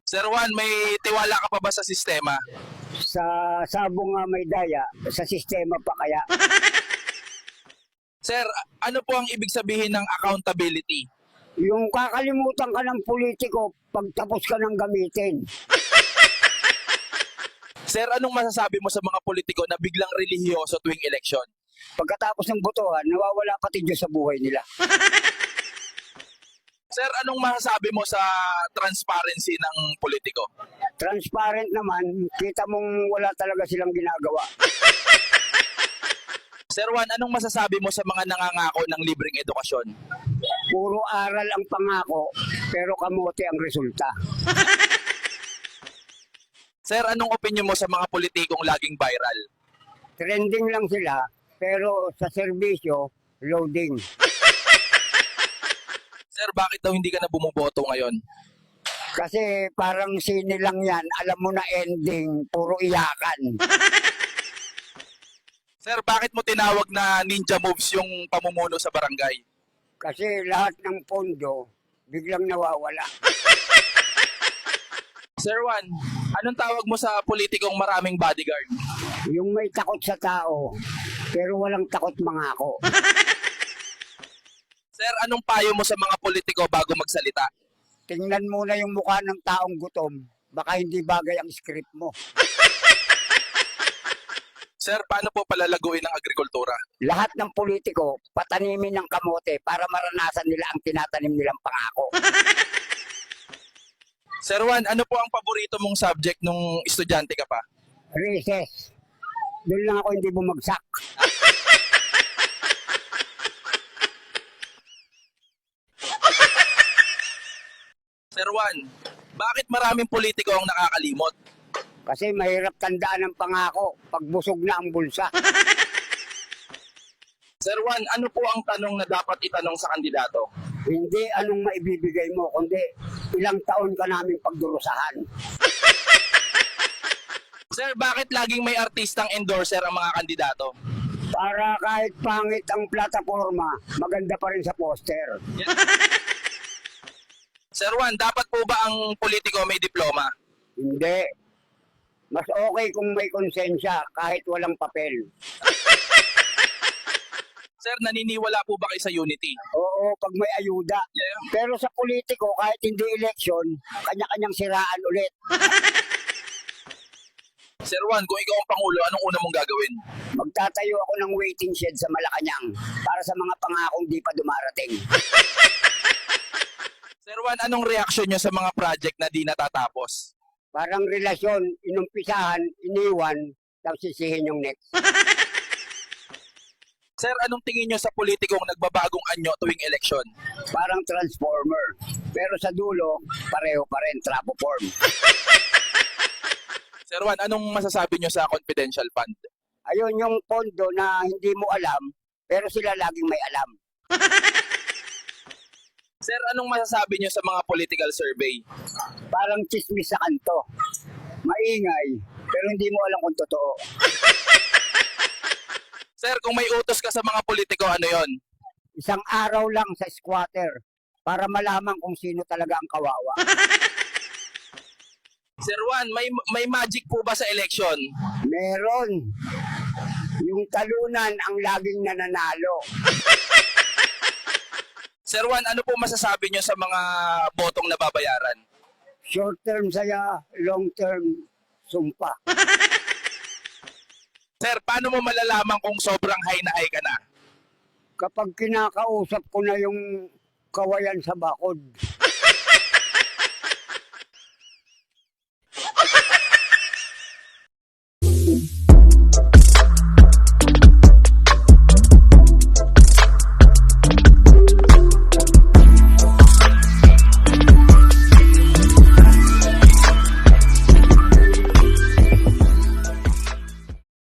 Sir Juan, may tiwala ka pa ba sa sistema? Sa sabong nga may daya, sa sistema pa kaya. Sir, ano po ang ibig sabihin ng accountability? Yung kakalimutan ka ng politiko pagtapos ka ng gamitin. Sir, anong masasabi mo sa mga politiko na biglang relihiyoso tuwing eleksyon? Pagkatapos ng botohan, nawawala pati Diyos sa buhay nila. Sir, anong masasabi mo sa transparency ng politiko? Transparent naman, kita mong wala talaga silang ginagawa. Sir Juan, anong masasabi mo sa mga nangangako ng libreng edukasyon? Puro aral ang pangako, pero kamote ang resulta. Sir, anong opinion mo sa mga politikong laging viral? Trending lang sila, pero sa serbisyo, loading. Sir, bakit daw hindi ka na bumuboto ngayon? Kasi parang sine lang yan, alam mo na ending, puro iyakan. Sir, bakit mo tinawag na ninja moves yung pamumuno sa barangay? Kasi lahat ng pondo, biglang nawawala. Sir Juan, anong tawag mo sa politikong maraming bodyguard? Yung may takot sa tao, pero walang takot mangako. Sir, anong payo mo sa mga politiko bago magsalita? Tingnan muna yung mukha ng taong gutom, baka hindi bagay ang script mo. Sir, paano po palalaguin ang agrikultura? Lahat ng politiko, patanimin ng kamote para maranasan nila ang tinatanim nilang pangako. Sir Juan, ano po ang paborito mong subject nung estudyante ka pa? Recess. Doon lang ako hindi bumagsak. Sir Juan, bakit maraming politiko ang nakakalimot? Kasi mahirap tandaan ang pangako pag busog na ang bulsa. Sir Juan, ano po ang tanong na dapat itanong sa kandidato? Hindi anong maibibigay mo, kundi ilang taon ka namin pagdurusahan. Sir, bakit laging may artistang endorser ang mga kandidato? Para kahit pangit ang plataforma, maganda pa rin sa poster. Sir Juan, dapat po ba ang politiko may diploma? Hindi. Mas okay kung may konsensya kahit walang papel. Sir, naniniwala po ba kayo sa unity? Oo, pag may ayuda. Yeah. Pero sa politiko, kahit hindi eleksyon, kanya-kanyang siraan ulit. Sir Juan, kung ikaw ang Pangulo, anong una mong gagawin? Magtatayo ako ng waiting shed sa Malacanang para sa mga pangakong di pa dumarating. Sir Juan, anong reaksyon nyo sa mga project na di natatapos? Parang relasyon, inumpisahan, iniwan, tapos sisihin yung next. Sir, anong tingin nyo sa politikong nagbabagong anyo tuwing eleksyon? Parang transformer. Pero sa dulo, pareho pa rin, trapo form. Sir Juan, anong masasabi nyo sa confidential fund? Ayun yung pondo na hindi mo alam, pero sila laging may alam. Sir, anong masasabi nyo sa mga political survey? Parang chismis sa kanto. Maingay, pero hindi mo alam kung totoo. Sir, kung may utos ka sa mga politiko, ano yon? Isang araw lang sa squatter para malaman kung sino talaga ang kawawa. Sir Juan, may magic po ba sa election? Meron. Yung talunan ang laging nananalo. Sir Juan, ano po masasabi nyo sa mga botong nababayaran? Short term saya, long term sumpa. Sir, paano mo malalaman kung sobrang high na high ka na? Kapag kinakausap ko na yung kawayan sa bakod.